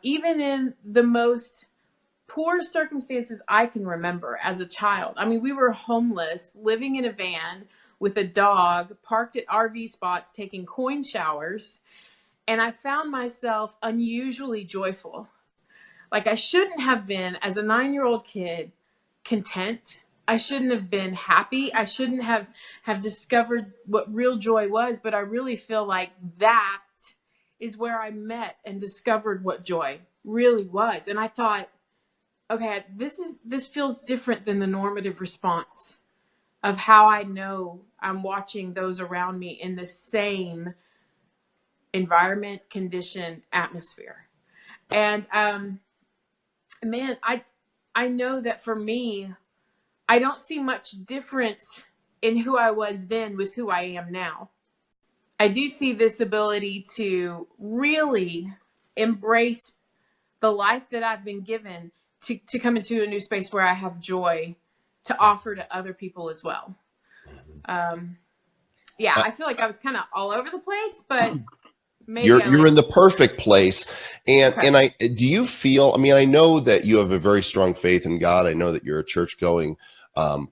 even in the most poor circumstances I can remember as a child. I mean, we were homeless, living in a van with a dog, parked at RV spots, taking coin showers. And I found myself unusually joyful. Like I shouldn't have been, as a 9-year-old kid, content. I shouldn't have been happy. I shouldn't have discovered what real joy was. But I really feel like that is where I met and discovered what joy really was. And I thought, okay, this feels different than the normative response of how I know I'm watching those around me in the same environment, condition, atmosphere. And man, I know that for me, I don't see much difference in who I was then with who I am now. I do see this ability to really embrace the life that I've been given to come into a new space where I have joy to offer to other people as well. Yeah, I feel like I was kind of all over the place, but maybe you're in the perfect place. And okay. And do you feel, I mean, I know that you have a very strong faith in God. I know that you're a church going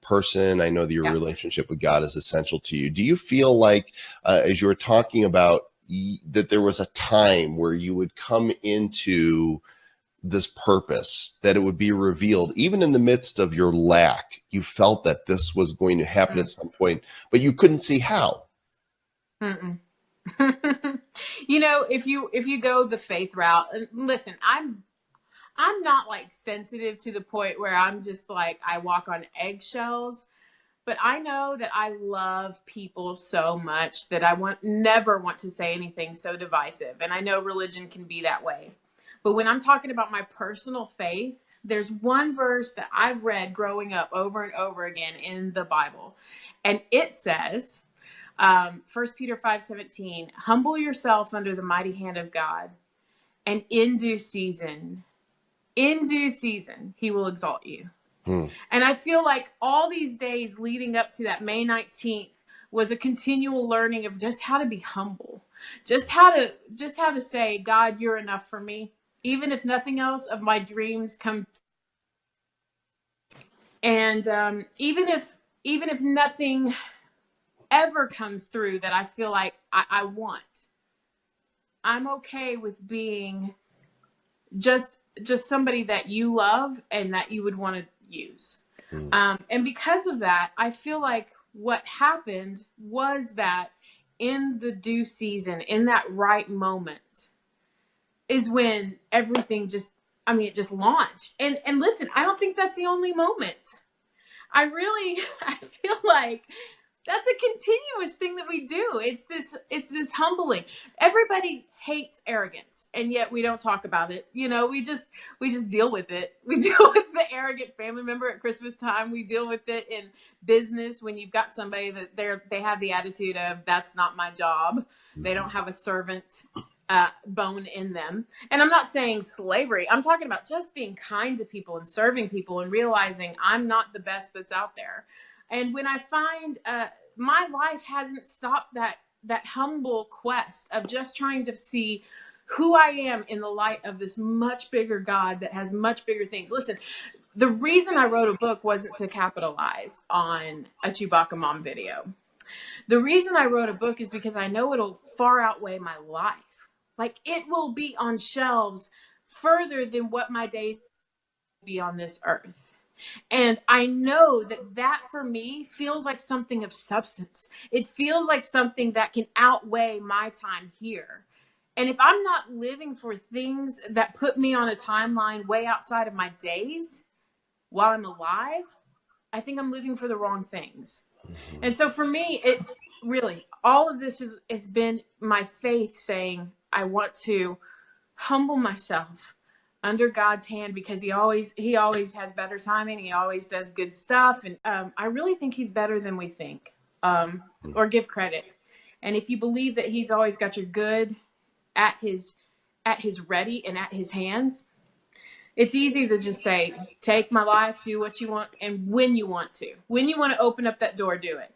person. I know that your relationship with God is essential to you. Do you feel like, as you were talking about, that there was a time where you would come into this purpose, that it would be revealed, even in the midst of your lack? You felt that this was going to happen at some point, but you couldn't see how. You know, if you go the faith route, and listen, I'm not like sensitive to the point where I'm just like, I walk on eggshells, but I know that I love people so much that I never want to say anything so divisive. And I know religion can be that way. But when I'm talking about my personal faith, there's one verse that I've read growing up over and over again in the Bible. And it says, 1 Peter 5:17, humble yourself under the mighty hand of God, and in due season, he will exalt you. And I feel like all these days leading up to that May 19th was a continual learning of just how to be humble, just how to say, God, you're enough for me. Even if nothing else of my dreams come. And even if nothing ever comes through that I feel like I want, I'm okay with being just somebody that you love and that you would want to use. And because of that, I feel like what happened was that in the due season, in that right moment, is when everything it just launched. And listen, I don't think that's the only moment. I feel like that's a continuous thing that we do. It's this humbling. Everybody hates arrogance, and yet we don't talk about it. You know, we just deal with it. We deal with the arrogant family member at Christmas time. We deal with it in business when you've got somebody that they have the attitude of, that's not my job. They don't have a servant bone in them. And I'm not saying slavery. I'm talking about just being kind to people and serving people and realizing I'm not the best that's out there. And when I find my life hasn't stopped that humble quest of just trying to see who I am in the light of this much bigger God that has much bigger things. Listen, the reason I wrote a book wasn't to capitalize on a ChewBacca mom video. The reason I wrote a book is because I know it'll far outweigh my life. Like, it will be on shelves further than what my days will be on this earth. And I know that for me feels like something of substance. It feels like something that can outweigh my time here. And if I'm not living for things that put me on a timeline way outside of my days while I'm alive, I think I'm living for the wrong things. And so for me, it really, all of this has been my faith saying, I want to humble myself under God's hand, because he always has better timing. He always does good stuff. And I really think he's better than we think, or give credit. And if you believe that he's always got your good at his ready and at his hands, it's easy to just say, take my life, do what you want, and when you want to open up that door, do it.